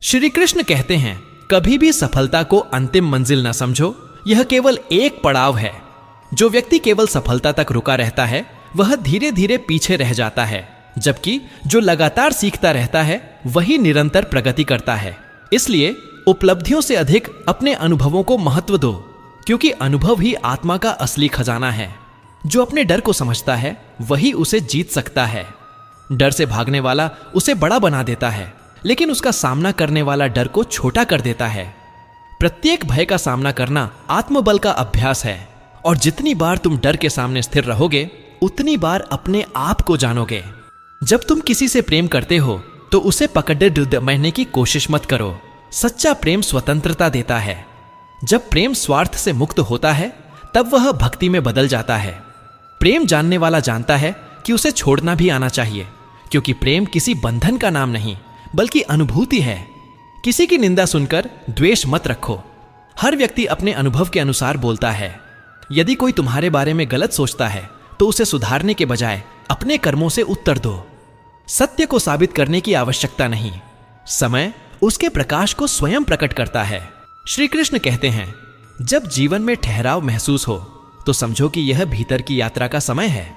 श्री कृष्ण कहते हैं, कभी भी सफलता को अंतिम मंजिल न समझो, यह केवल एक पड़ाव है। जो व्यक्ति केवल सफलता तक रुका रहता है वह धीरे धीरे पीछे रह जाता है, जबकि जो लगातार सीखता रहता है वही निरंतर प्रगति करता है। इसलिए उपलब्धियों से अधिक अपने अनुभवों को महत्व दो, क्योंकि अनुभव ही आत्मा का असली खजाना है। जो अपने डर को समझता है वही उसे जीत सकता है। डर से भागने वाला उसे बड़ा बना देता है, लेकिन उसका सामना करने वाला डर को छोटा कर देता है। प्रत्येक भय का सामना करना आत्मबल का अभ्यास है, और जितनी बार तुम डर के सामने स्थिर रहोगे उतनी बार अपने आप को जानोगे। जब तुम किसी से प्रेम करते हो तो उसे पकड़े दबाने की कोशिश मत करो। सच्चा प्रेम स्वतंत्रता देता है। जब प्रेम स्वार्थ से मुक्त होता है तब वह भक्ति में बदल जाता है। प्रेम जानने वाला जानता है कि उसे छोड़ना भी आना चाहिए, क्योंकि प्रेम किसी बंधन का नाम नहीं बल्कि अनुभूति है। किसी की निंदा सुनकर द्वेष मत रखो। हर व्यक्ति अपने अनुभव के अनुसार बोलता है। यदि कोई तुम्हारे बारे में गलत सोचता है तो उसे सुधारने के बजाय अपने कर्मों से उत्तर दो। सत्य को साबित करने की आवश्यकता नहीं, समय उसके प्रकाश को स्वयं प्रकट करता है। श्री कृष्ण कहते हैं, जब जीवन में ठहराव महसूस हो तो समझो कि यह भीतर की यात्रा का समय है।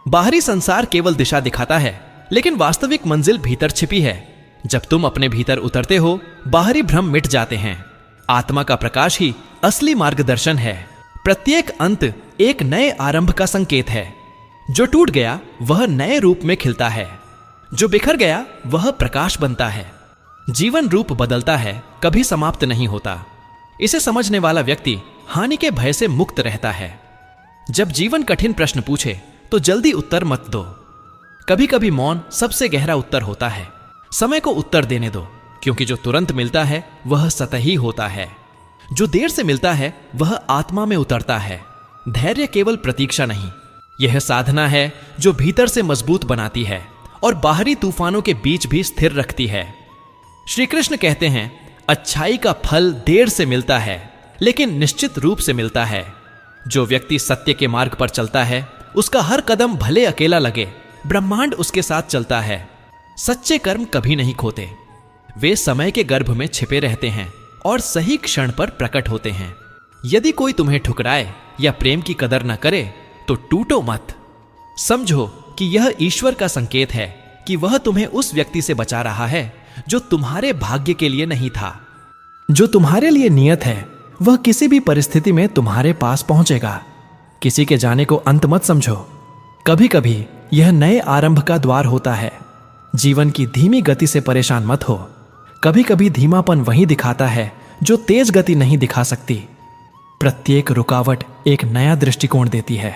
बाहरी संसार केवल दिशा दिखाता है, लेकिन वास्तविक मंजिल भीतर छिपी है। जब तुम अपने भीतर उतरते हो बाहरी भ्रम मिट जाते हैं। आत्मा का प्रकाश ही असली मार्गदर्शन है। प्रत्येक अंत एक नए आरंभ का संकेत है। जो टूट गया वह नए रूप में खिलता है, जो बिखर गया वह प्रकाश बनता है। जीवन रूप बदलता है, कभी समाप्त नहीं होता। इसे समझने वाला व्यक्ति हानि के भय से मुक्त रहता है। जब जीवन कठिन प्रश्न पूछे तो जल्दी उत्तर मत दो। कभी कभी मौन सबसे गहरा उत्तर होता है। समय को उत्तर देने दो, क्योंकि जो तुरंत मिलता है वह सतही होता है। जो देर से मिलता है वह आत्मा में उतरता है। धैर्य केवल प्रतीक्षा नहीं, यह साधना है जो भीतर से मजबूत बनाती है और बाहरी तूफानों के बीच भी स्थिर रखती है। श्री कृष्ण कहते हैं, अच्छाई का फल देर से मिलता है लेकिन निश्चित रूप से मिलता है। जो व्यक्ति सत्य के मार्ग पर चलता है उसका हर कदम भले अकेला लगे, ब्रह्मांड उसके साथ चलता है। सच्चे कर्म कभी नहीं खोते, वे समय के गर्भ में छिपे रहते हैं और सही क्षण पर प्रकट होते हैं। यदि कोई तुम्हें ठुकराए या प्रेम की कदर न करे तो टूटो मत। समझो कि यह ईश्वर का संकेत है कि वह तुम्हें उस व्यक्ति से बचा रहा है जो तुम्हारे भाग्य के लिए नहीं था। जो तुम्हारे लिए नियत है वह किसी भी परिस्थिति में तुम्हारे पास पहुंचेगा। किसी के जाने को अंत मत समझो। कभी कभी यह नए आरंभ का द्वार होता है। जीवन की धीमी गति से परेशान मत हो। कभी कभी धीमापन वही दिखाता है जो तेज गति नहीं दिखा सकती। प्रत्येक रुकावट एक नया दृष्टिकोण देती है।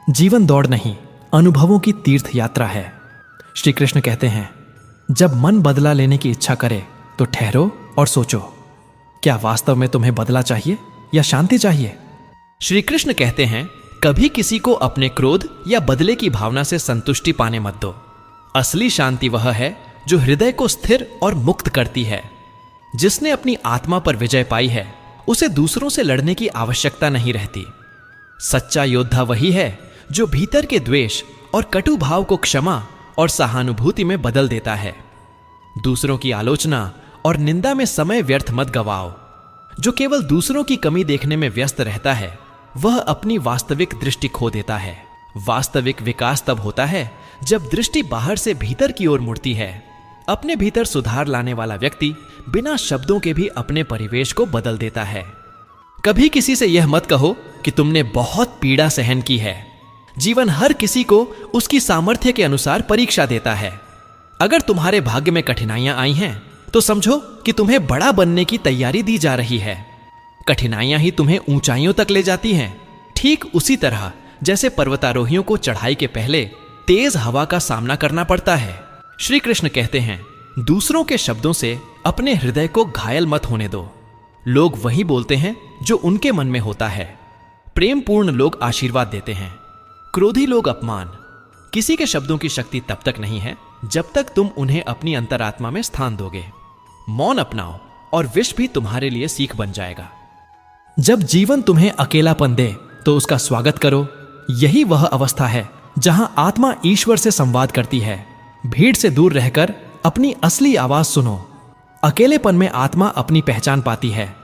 जीवन दौड़ नहीं, अनुभवों की तीर्थ यात्रा है। श्री कृष्ण कहते हैं, जब मन बदला लेने की इच्छा करे तो ठहरो और सोचो, क्या वास्तव में तुम्हें बदला चाहिए या शांति चाहिए? श्री कृष्ण कहते हैं, कभी किसी को अपने क्रोध या बदले की भावना से संतुष्टि पाने मत दो। असली शांति वह है जो हृदय को स्थिर और मुक्त करती है। जिसने अपनी आत्मा पर विजय पाई है उसे दूसरों से लड़ने की आवश्यकता नहीं रहती। सच्चा योद्धा वही है जो भीतर के द्वेष और कटु भाव को क्षमा और सहानुभूति में बदल देता है। दूसरों की आलोचना और निंदा में समय व्यर्थ मत गवाओ। जो केवल दूसरों की कमी देखने में व्यस्त रहता है वह अपनी वास्तविक दृष्टि खो देता है। वास्तविक विकास तब होता है जब दृष्टि बाहर से भीतर की ओर मुड़ती है। अपने भीतर सुधार लाने वाला व्यक्ति बिना शब्दों के भी अपने परिवेश को बदल देता है। कभी किसी से यह मत कहो कि तुमने बहुत पीड़ा सहन की है। जीवन हर किसी को उसकी सामर्थ्य के अनुसार परीक्षा देता है। अगर तुम्हारे भाग्य में कठिनाइयां आई हैं तो समझो कि तुम्हें बड़ा बनने की तैयारी दी जा रही है। कठिनाइयां ही तुम्हें ऊंचाइयों तक ले जाती हैं। ठीक उसी तरह जैसे पर्वतारोहियों को चढ़ाई के पहले तेज हवा का सामना करना पड़ता है। श्री कृष्ण कहते हैं, दूसरों के शब्दों से अपने हृदय को घायल मत होने दो। लोग वही बोलते हैं जो उनके मन में होता है। प्रेम पूर्ण लोग आशीर्वाद देते हैं, क्रोधी लोग अपमान। किसी के शब्दों की शक्ति तब तक नहीं है जब तक तुम उन्हें अपनी अंतरात्मा में स्थान दोगे। मौन अपनाओ और विष भी तुम्हारे लिए सीख बन जाएगा। जब जीवन तुम्हें अकेलापन दे तो उसका स्वागत करो। यही वह अवस्था है जहां आत्मा ईश्वर से संवाद करती है। भीड़ से दूर रहकर अपनी असली आवाज सुनो। अकेलेपन में आत्मा अपनी पहचान पाती है,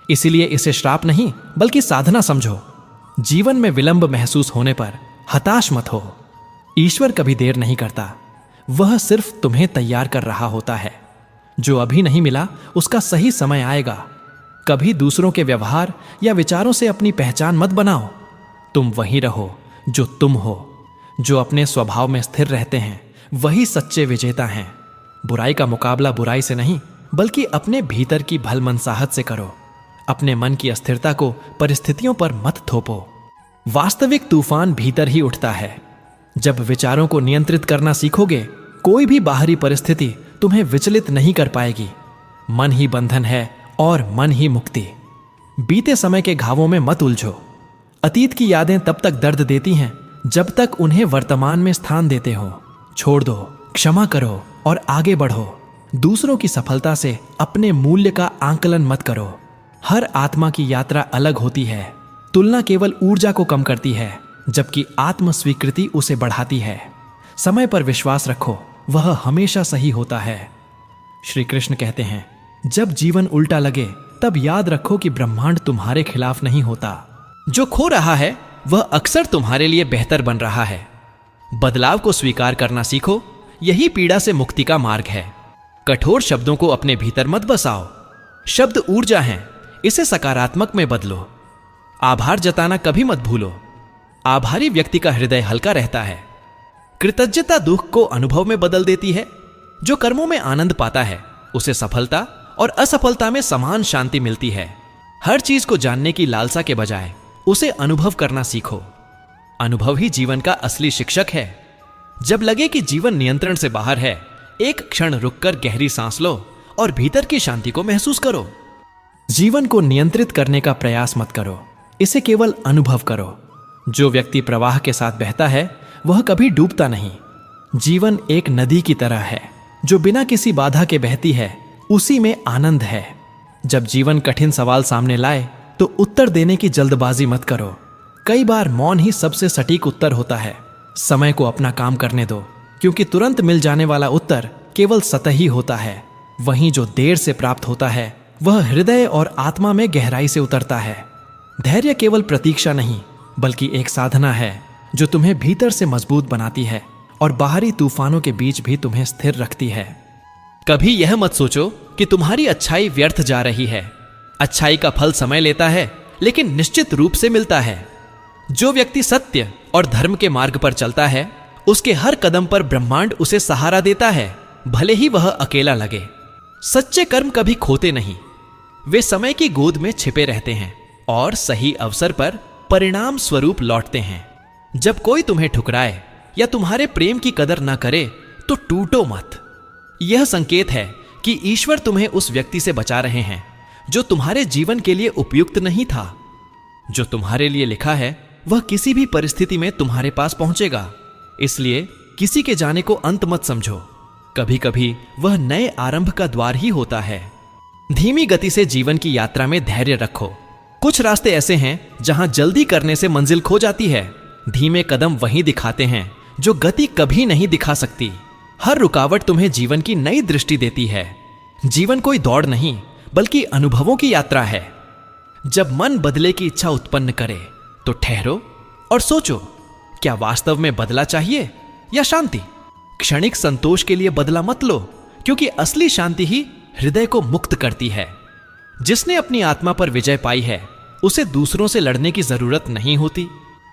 इसीलिए इसे श्राप नहीं बल्कि साधना समझो। जीवन में विलंब महसूस होने पर हताश मत हो। ईश्वर कभी देर नहीं करता, वह सिर्फ तुम्हें तैयार कर रहा होता है। जो अभी नहीं मिला उसका सही समय आएगा। कभी दूसरों के व्यवहार या विचारों से अपनी पहचान मत बनाओ। तुम वही रहो जो तुम हो। जो अपने स्वभाव में स्थिर रहते हैं वही सच्चे विजेता हैं। बुराई का मुकाबला बुराई से नहीं बल्कि अपने भीतर की भलमनसाहत से करो। अपने मन की अस्थिरता को परिस्थितियों पर मत थोपो। वास्तविक तूफान भीतर ही उठता है। जब विचारों को नियंत्रित करना सीखोगे, कोई भी बाहरी परिस्थिति तुम्हें विचलित नहीं कर पाएगी। मन ही बंधन है और मन ही मुक्ति। बीते समय के घावों में मत उलझो। अतीत की यादें तब तक दर्द देती हैं जब तक उन्हें वर्तमान में स्थान देते हो। छोड़ दो, क्षमा करो और आगे बढ़ो। दूसरों की सफलता से अपने मूल्य का आंकलन मत करो। हर आत्मा की यात्रा अलग होती है। तुलना केवल ऊर्जा को कम करती है, जबकि आत्म स्वीकृति उसे बढ़ाती है। समय पर विश्वास रखो, वह हमेशा सही होता है। श्री कृष्ण कहते हैं, जब जीवन उल्टा लगे तब याद रखो कि ब्रह्मांड तुम्हारे खिलाफ नहीं होता। जो खो रहा है वह अक्सर तुम्हारे लिए बेहतर बन रहा है। बदलाव को स्वीकार करना सीखो, यही पीड़ा से मुक्ति का मार्ग है। कठोर शब्दों को अपने भीतर मत बसाओ। शब्द ऊर्जा हैं, इसे सकारात्मक में बदलो। आभार जताना कभी मत भूलो। आभारी व्यक्ति का हृदय हल्का रहता है। कृतज्ञता दुख को अनुभव में बदल देती है। जो कर्मों में आनंद पाता है उसे सफलता और असफलता में समान शांति मिलती है। हर चीज को जानने की लालसा के बजाय उसे अनुभव करना सीखो। अनुभव ही जीवन का असली शिक्षक है। जब लगे कि जीवन नियंत्रण से बाहर है, एक क्षण रुककर गहरी सांस लो और भीतर की शांति को महसूस करो। जीवन को नियंत्रित करने का प्रयास मत करो, इसे केवल अनुभव करो। जो व्यक्ति प्रवाह के साथ बहता है वह कभी डूबता नहीं। जीवन एक नदी की तरह है जो बिना किसी बाधा के बहती है, उसी में आनंद है। जब जीवन कठिन सवाल सामने लाए तो उत्तर देने की जल्दबाजी मत करो। कई बार मौन ही सबसे सटीक उत्तर होता है। समय को अपना काम करने दो, क्योंकि तुरंत मिल जाने वाला उत्तर केवल सतही होता है। वहीं जो देर से प्राप्त होता है वह हृदय और आत्मा में गहराई से उतरता है। धैर्य केवल प्रतीक्षा नहीं बल्कि एक साधना है जो तुम्हें भीतर से मजबूत बनाती है और बाहरी तूफानों के बीच भी तुम्हें स्थिर रखती है। कभी यह मत सोचो कि तुम्हारी अच्छाई व्यर्थ जा रही है। अच्छाई का फल समय लेता है, लेकिन निश्चित रूप से मिलता है। जो व्यक्ति सत्य और धर्म के मार्ग पर चलता है, उसके हर कदम पर ब्रह्मांड उसे सहारा देता है, भले ही वह अकेला लगे। सच्चे कर्म कभी खोते नहीं, वे समय की गोद में छिपे रहते हैं और सही अवसर पर परिणाम स्वरूप लौटते हैं। जब कोई तुम्हें ठुकराए या तुम्हारे प्रेम की कदर ना करे तो टूटो मत। यह संकेत है कि ईश्वर तुम्हें उस व्यक्ति से बचा रहे हैं जो तुम्हारे जीवन के लिए उपयुक्त नहीं था। जो तुम्हारे लिए लिखा है वह किसी भी परिस्थिति में तुम्हारे पास पहुंचेगा। इसलिए किसी के जाने को अंत मत समझो। कभी कभी वह नए आरंभ का द्वार ही होता है। धीमी गति से जीवन की यात्रा में धैर्य रखो। कुछ रास्ते ऐसे हैं जहां जल्दी करने से मंजिल खो जाती है। धीमे कदम वहीं दिखाते हैं जो गति कभी नहीं दिखा सकती। हर रुकावट तुम्हें जीवन की नई दृष्टि देती है। जीवन कोई दौड़ नहीं बल्कि अनुभवों की यात्रा है। जब मन बदले की इच्छा उत्पन्न करे तो ठहरो और सोचो, क्या वास्तव में बदला चाहिए या शांति? क्षणिक संतोष के लिए बदला मत लो, क्योंकि असली शांति ही हृदय को मुक्त करती है। जिसने अपनी आत्मा पर विजय पाई है उसे दूसरों से लड़ने की जरूरत नहीं होती।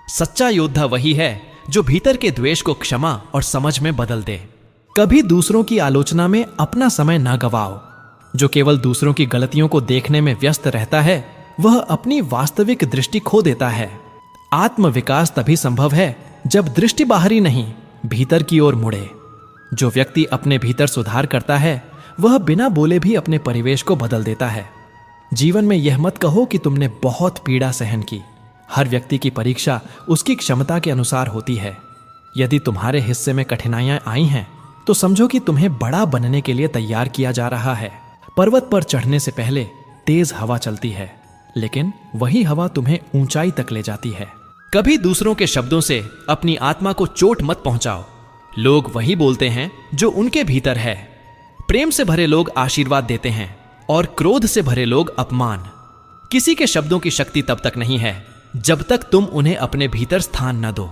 सच्चा योद्धा वही है जो भीतर के द्वेष को क्षमा और समझ में बदल दे। कभी दूसरों की आलोचना में अपना समय ना गवाओ। जो केवल दूसरों की गलतियों को देखने में व्यस्त रहता है वह अपनी वास्तविक दृष्टि खो देता है। आत्म विकास तभी संभव है जब दृष्टि बाहरी नहीं भीतर की ओर मुड़े। जो व्यक्ति अपने भीतर सुधार करता है वह बिना बोले भी अपने परिवेश को बदल देता है। जीवन में यह मत कहो कि तुमने बहुत पीड़ा सहन की। हर व्यक्ति की परीक्षा उसकी क्षमता के अनुसार होती है। यदि तुम्हारे हिस्से में कठिनाइयां आई हैं तो समझो कि तुम्हें बड़ा बनने के लिए तैयार किया जा रहा है। पर्वत पर चढ़ने से पहले तेज हवा चलती है, लेकिन वही हवा तुम्हें ऊंचाई तक ले जाती है। कभी दूसरों के शब्दों से अपनी आत्मा को चोट मत पहुंचाओ। लोग वही बोलते हैं जो उनके भीतर है। प्रेम से भरे लोग आशीर्वाद देते हैं और क्रोध से भरे लोग अपमान। किसी के शब्दों की शक्ति तब तक नहीं है जब तक तुम उन्हें अपने भीतर स्थान न दो।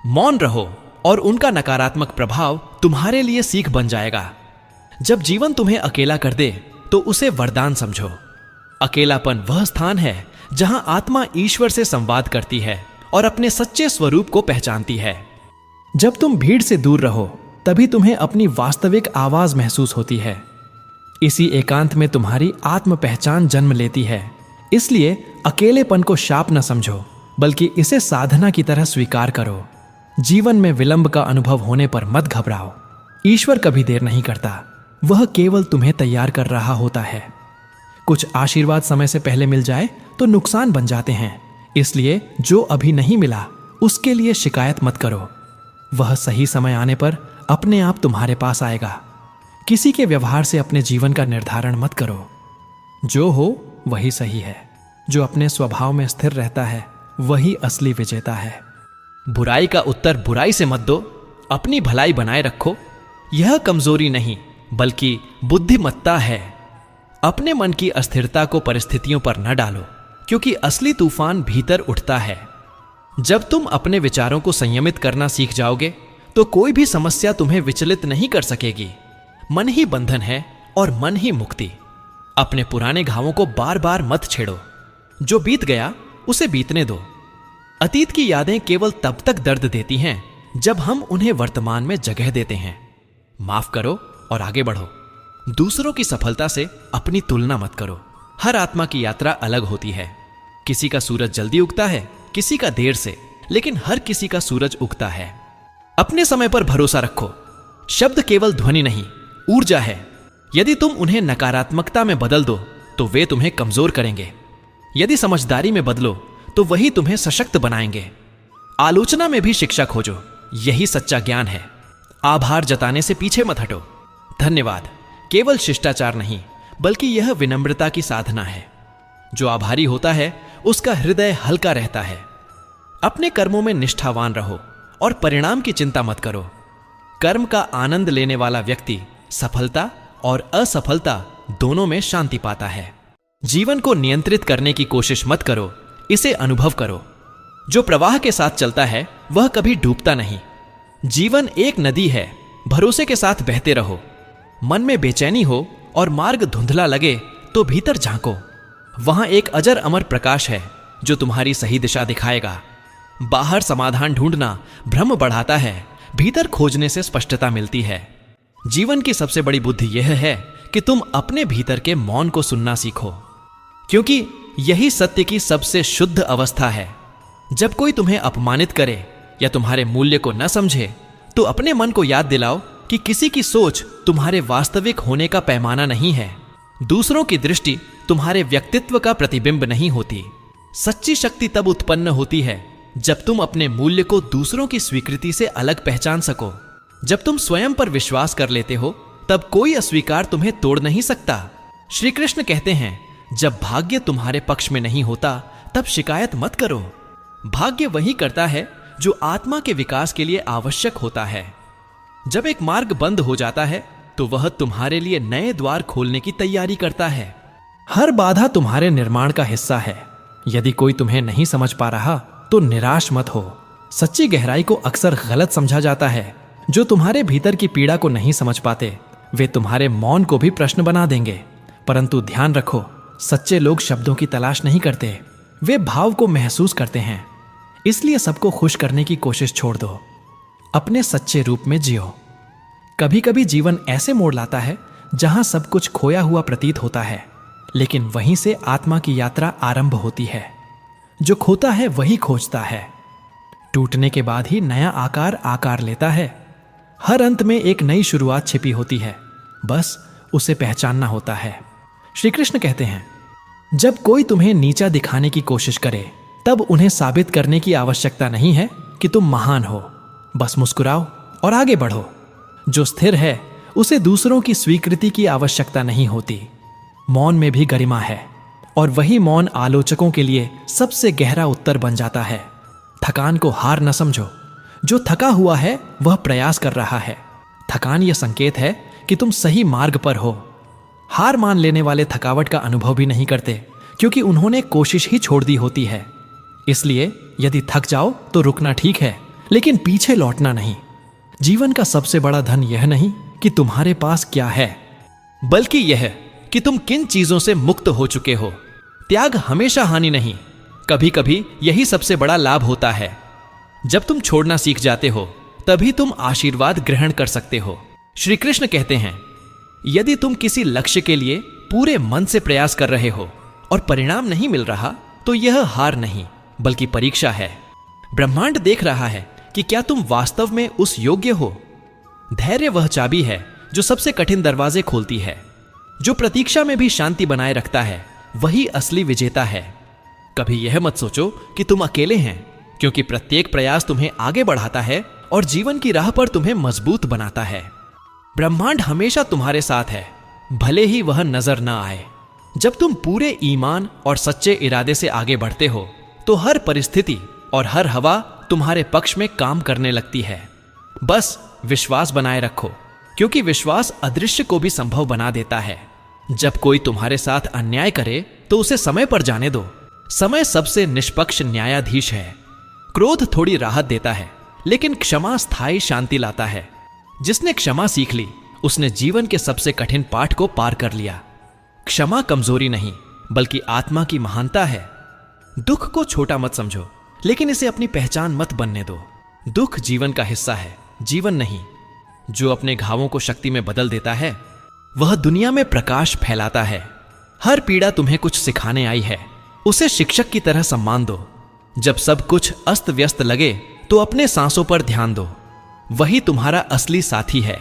मौन रहो और उनका नकारात्मक प्रभाव तुम्हारे लिए सीख बन जाएगा। जब जीवन तुम्हें अकेला कर दे तो उसे वरदान समझो। अकेलापन वह स्थान है जहां आत्मा ईश्वर से संवाद करती है और अपने सच्चे स्वरूप को पहचानती है। जब तुम भीड़ से दूर रहो तभी तुम्हें अपनी वास्तविक आवाज महसूस होती है। इसी एकांत में तुम्हारी आत्म पहचान जन्म लेती है। इसलिए अकेलेपन को शाप न समझो, बल्कि इसे साधना की तरह स्वीकार करो। जीवन में विलंब का अनुभव होने पर मत घबराओ। ईश्वर कभी देर नहीं करता, वह केवल तुम्हें तैयार कर रहा होता है। कुछ आशीर्वाद समय से पहले मिल जाए तो नुकसान बन जाते हैं, इसलिए जो अभी नहीं मिला उसके लिए शिकायत मत करो। वह सही समय आने पर अपने आप तुम्हारे पास आएगा। किसी के व्यवहार से अपने जीवन का निर्धारण मत करो। जो हो वही सही है। जो अपने स्वभाव में स्थिर रहता है वही असली विजेता है। बुराई का उत्तर बुराई से मत दो, अपनी भलाई बनाए रखो। यह कमजोरी नहीं बल्कि बुद्धिमत्ता है। अपने मन की अस्थिरता को परिस्थितियों पर न डालो, क्योंकि असली तूफान भीतर उठता है। जब तुम अपने विचारों को संयमित करना सीख जाओगे तो कोई भी समस्या तुम्हें विचलित नहीं कर सकेगी। मन ही बंधन है और मन ही मुक्ति। अपने पुराने घावों को बार बार मत छेड़ो। जो बीत गया उसे बीतने दो। अतीत की यादें केवल तब तक दर्द देती हैं जब हम उन्हें वर्तमान में जगह देते हैं। माफ करो और आगे बढ़ो। दूसरों की सफलता से अपनी तुलना मत करो। हर आत्मा की यात्रा अलग होती है। किसी का सूरज जल्दी उगता है, किसी का देर से, लेकिन हर किसी का सूरज उगता है। अपने समय पर भरोसा रखो। शब्द केवल ध्वनि नहीं, ऊर्जा है। यदि तुम उन्हें नकारात्मकता में बदल दो तो वे तुम्हें कमजोर करेंगे। यदि समझदारी में बदलो तो वही तुम्हें सशक्त बनाएंगे। आलोचना में भी शिक्षा खोजो, यही सच्चा ज्ञान है। आभार जताने से पीछे मत हटो। धन्यवाद केवल शिष्टाचार नहीं बल्कि यह विनम्रता की साधना है। जो आभारी होता है उसका हृदय हल्का रहता है। अपने कर्मों में निष्ठावान रहो और परिणाम की चिंता मत करो। कर्म का आनंद लेने वाला व्यक्ति सफलता और असफलता दोनों में शांति पाता है। जीवन को नियंत्रित करने की कोशिश मत करो, इसे अनुभव करो। जो प्रवाह के साथ चलता है वह कभी डूबता नहीं। जीवन एक नदी है, भरोसे के साथ बहते रहो। मन में बेचैनी हो और मार्ग धुंधला लगे तो भीतर झांको। वहां एक अजर अमर प्रकाश है जो तुम्हारी सही दिशा दिखाएगा। बाहर समाधान ढूंढना भ्रम बढ़ाता है, भीतर खोजने से स्पष्टता मिलती है। जीवन की सबसे बड़ी बुद्धि यह है कि तुम अपने भीतर के मौन को सुनना सीखो, क्योंकि यही सत्य की सबसे शुद्ध अवस्था है। जब कोई तुम्हें अपमानित करे या तुम्हारे मूल्य को न समझे तो अपने मन को याद दिलाओ कि किसी की सोच तुम्हारे वास्तविक होने का पैमाना नहीं है। दूसरों की दृष्टि तुम्हारे व्यक्तित्व का प्रतिबिंब नहीं होती। सच्ची शक्ति तब उत्पन्न होती है जब तुम अपने मूल्य को दूसरों की स्वीकृति से अलग पहचान सको। जब तुम स्वयं पर विश्वास कर लेते हो तब कोई अस्वीकार तुम्हें तोड़ नहीं सकता। श्री कृष्ण कहते हैं, जब भाग्य तुम्हारे पक्ष में नहीं होता तब शिकायत मत करो। भाग्य वही करता है जो आत्मा के विकास के लिए आवश्यक होता है। जब एक मार्ग बंद हो जाता है तो वह तुम्हारे लिए नए द्वार खोलने की तैयारी करता है। हर बाधा तुम्हारे निर्माण का हिस्सा है। यदि कोई तुम्हें नहीं समझ पा रहा तो निराश मत हो। सच्ची गहराई को अक्सर गलत समझा जाता है। जो तुम्हारे भीतर की पीड़ा को नहीं समझ पाते वे तुम्हारे मौन को भी प्रश्न बना देंगे। परंतु ध्यान रखो, सच्चे लोग शब्दों की तलाश नहीं करते, वे भाव को महसूस करते हैं। इसलिए सबको खुश करने की कोशिश छोड़ दो। अपने सच्चे रूप में जियो। कभी कभी जीवन ऐसे मोड़ लाता है जहां सब कुछ खोया हुआ प्रतीत होता है, लेकिन वहीं से आत्मा की यात्रा आरंभ होती है। जो खोता है वही खोजता है। टूटने के बाद ही नया आकार लेता है। हर अंत में एक नई शुरुआत छिपी होती है, बस उसे पहचानना होता है। श्री कृष्ण कहते हैं, जब कोई तुम्हें नीचा दिखाने की कोशिश करे तब उन्हें साबित करने की आवश्यकता नहीं है कि तुम महान हो। बस मुस्कुराओ और आगे बढ़ो। जो स्थिर है उसे दूसरों की स्वीकृति की आवश्यकता नहीं होती। मौन में भी गरिमा है और वही मौन आलोचकों के लिए सबसे गहरा उत्तर बन जाता है। थकान को हार न समझो। जो थका हुआ है वह प्रयास कर रहा है। थकान यह संकेत है कि तुम सही मार्ग पर हो। हार मान लेने वाले थकावट का अनुभव भी नहीं करते, क्योंकि उन्होंने कोशिश ही छोड़ दी होती है। इसलिए यदि थक जाओ तो रुकना ठीक है, लेकिन पीछे लौटना नहीं। जीवन का सबसे बड़ा धन यह नहीं कि तुम्हारे पास क्या है, बल्कि यह कि तुम किन चीजों से मुक्त हो चुके हो। त्याग हमेशा हानि नहीं, कभी कभी यही सबसे बड़ा लाभ होता है। जब तुम छोड़ना सीख जाते हो तभी तुम आशीर्वाद ग्रहण कर सकते हो। श्री कृष्ण कहते हैं, यदि तुम किसी लक्ष्य के लिए पूरे मन से प्रयास कर रहे हो और परिणाम नहीं मिल रहा तो यह हार नहीं बल्कि परीक्षा है। ब्रह्मांड देख रहा है कि क्या तुम वास्तव में उस योग्य हो। धैर्य वह चाबी है जो सबसे कठिन दरवाजे खोलती है। जो प्रतीक्षा में भी शांति बनाए रखता है वही असली विजेता है। कभी यह मत सोचो कि तुम अकेले हैं, क्योंकि प्रत्येक प्रयास तुम्हें आगे बढ़ाता है और जीवन की राह पर तुम्हें मजबूत बनाता है। ब्रह्मांड हमेशा तुम्हारे साथ है, भले ही वह नजर ना आए। जब तुम पूरे ईमान और सच्चे इरादे से आगे बढ़ते हो तो हर परिस्थिति और हर हवा तुम्हारे पक्ष में काम करने लगती है। बस विश्वास बनाए रखो, क्योंकि विश्वास अदृश्य को भी संभव बना देता है। जब कोई तुम्हारे साथ अन्याय करे तो उसे समय पर जाने दो। समय सबसे निष्पक्ष न्यायाधीश है। क्रोध थोड़ी राहत देता है, लेकिन क्षमा स्थायी शांति लाता है। जिसने क्षमा सीख ली उसने जीवन के सबसे कठिन पाठ को पार कर लिया। क्षमा कमजोरी नहीं बल्कि आत्मा की महानता है। दुख को छोटा मत समझो, लेकिन इसे अपनी पहचान मत बनने दो। दुख जीवन का हिस्सा है, जीवन नहीं। जो अपने घावों को शक्ति में बदल देता है वह दुनिया में प्रकाश फैलाता है। हर पीड़ा तुम्हें कुछ सिखाने आई है, उसे शिक्षक की तरह सम्मान दो। जब सब कुछ अस्त व्यस्त लगे तो अपने सांसों पर ध्यान दो, वही तुम्हारा असली साथी है।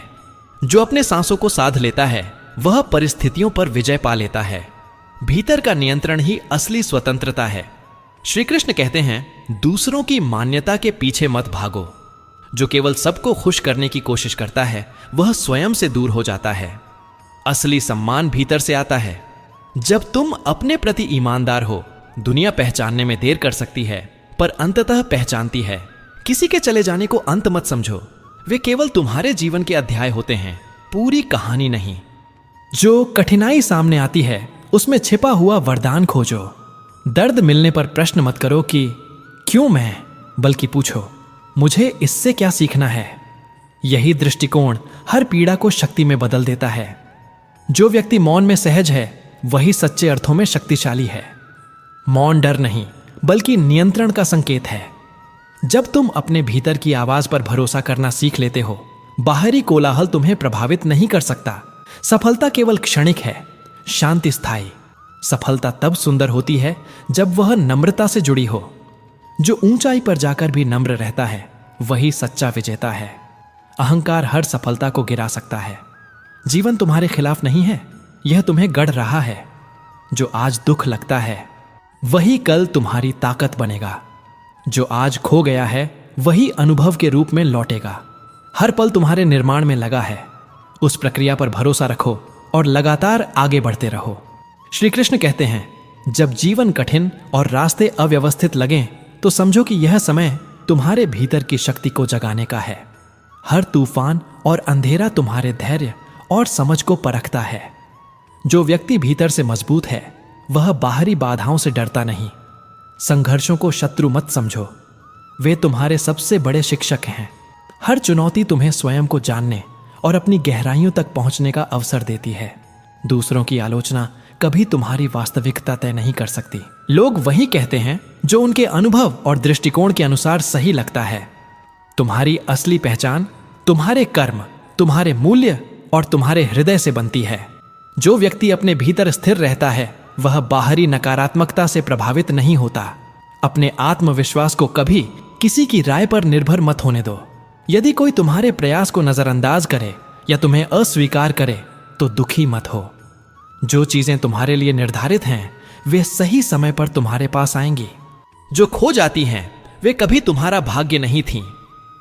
जो अपने सांसों को साध लेता है वह परिस्थितियों पर विजय पा लेता है। भीतर का नियंत्रण ही असली स्वतंत्रता है। श्री कृष्ण कहते हैं, दूसरों की मान्यता के पीछे मत भागो। जो केवल सबको खुश करने की कोशिश करता है वह स्वयं से दूर हो जाता है। असली सम्मान भीतर से आता है। जब तुम अपने प्रति ईमानदार हो, दुनिया पहचानने में देर कर सकती है पर अंततः पहचानती है। किसी के चले जाने को अंत मत समझो, वे केवल तुम्हारे जीवन के अध्याय होते हैं, पूरी कहानी नहीं। जो कठिनाई सामने आती है उसमें छिपा हुआ वरदान खोजो। दर्द मिलने पर प्रश्न मत करो कि क्यों मैं, बल्कि पूछो मुझे इससे क्या सीखना है। यही दृष्टिकोण हर पीड़ा को शक्ति में बदल देता है। जो व्यक्ति मौन में सहज है वही सच्चे अर्थों में शक्तिशाली है। मौन डर नहीं बल्कि नियंत्रण का संकेत है। जब तुम अपने भीतर की आवाज पर भरोसा करना सीख लेते हो, बाहरी कोलाहल तुम्हें प्रभावित नहीं कर सकता। सफलता केवल क्षणिक है, शांति स्थायी। सफलता तब सुंदर होती है जब वह नम्रता से जुड़ी हो। जो ऊंचाई पर जाकर भी नम्र रहता है वही सच्चा विजेता है। अहंकार हर सफलता को गिरा सकता है। जीवन तुम्हारे खिलाफ नहीं है, यह तुम्हें गढ़ रहा है। जो आज दुख लगता है वही कल तुम्हारी ताकत बनेगा। जो आज खो गया है वही अनुभव के रूप में लौटेगा। हर पल तुम्हारे निर्माण में लगा है। उस प्रक्रिया पर भरोसा रखो और लगातार आगे बढ़ते रहो। श्री कृष्ण कहते हैं, जब जीवन कठिन और रास्ते अव्यवस्थित लगें तो समझो कि यह समय तुम्हारे भीतर की शक्ति को जगाने का है। हर तूफान और अंधेरा तुम्हारे धैर्य और समझ को परखता है। जो व्यक्ति भीतर से मजबूत है वह बाहरी बाधाओं से डरता नहीं। संघर्षों को शत्रु मत समझो, वे तुम्हारे सबसे बड़े शिक्षक हैं। हर चुनौती तुम्हें स्वयं को जानने और अपनी गहराइयों तक पहुंचने का अवसर देती है। दूसरों की आलोचना कभी तुम्हारी वास्तविकता तय नहीं कर सकती। लोग वही कहते हैं जो उनके अनुभव और दृष्टिकोण के अनुसार सही लगता है। तुम्हारी असली पहचान तुम्हारे कर्म, तुम्हारे मूल्य और तुम्हारे हृदय से बनती है। जो व्यक्ति अपने भीतर स्थिर रहता है वह बाहरी नकारात्मकता से प्रभावित नहीं होता। अपने आत्मविश्वास को कभी किसी की राय पर निर्भर मत होने दो। यदि कोई तुम्हारे प्रयास को नजरअंदाज करे या तुम्हें अस्वीकार करे तो दुखी मत हो। जो चीजें तुम्हारे लिए निर्धारित हैं वे सही समय पर तुम्हारे पास आएंगी। जो खो जाती हैं वे कभी तुम्हारा भाग्य नहीं थीं।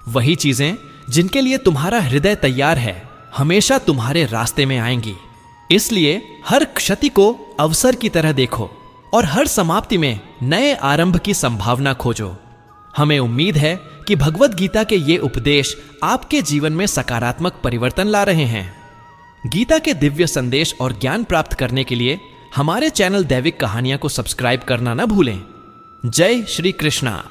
वही चीजें जिनके लिए तुम्हारा हृदय तैयार है हमेशा तुम्हारे रास्ते में आएंगी। इसलिए हर क्षति को अवसर की तरह देखो और हर समाप्ति में नए आरंभ की संभावना खोजो। हमें उम्मीद है कि भगवत गीता के ये उपदेश आपके जीवन में सकारात्मक परिवर्तन ला रहे हैं। गीता के दिव्य संदेश और ज्ञान प्राप्त करने के लिए हमारे चैनल दैविक कहानियां को सब्सक्राइब करना न भूलें। जय श्री कृष्णा।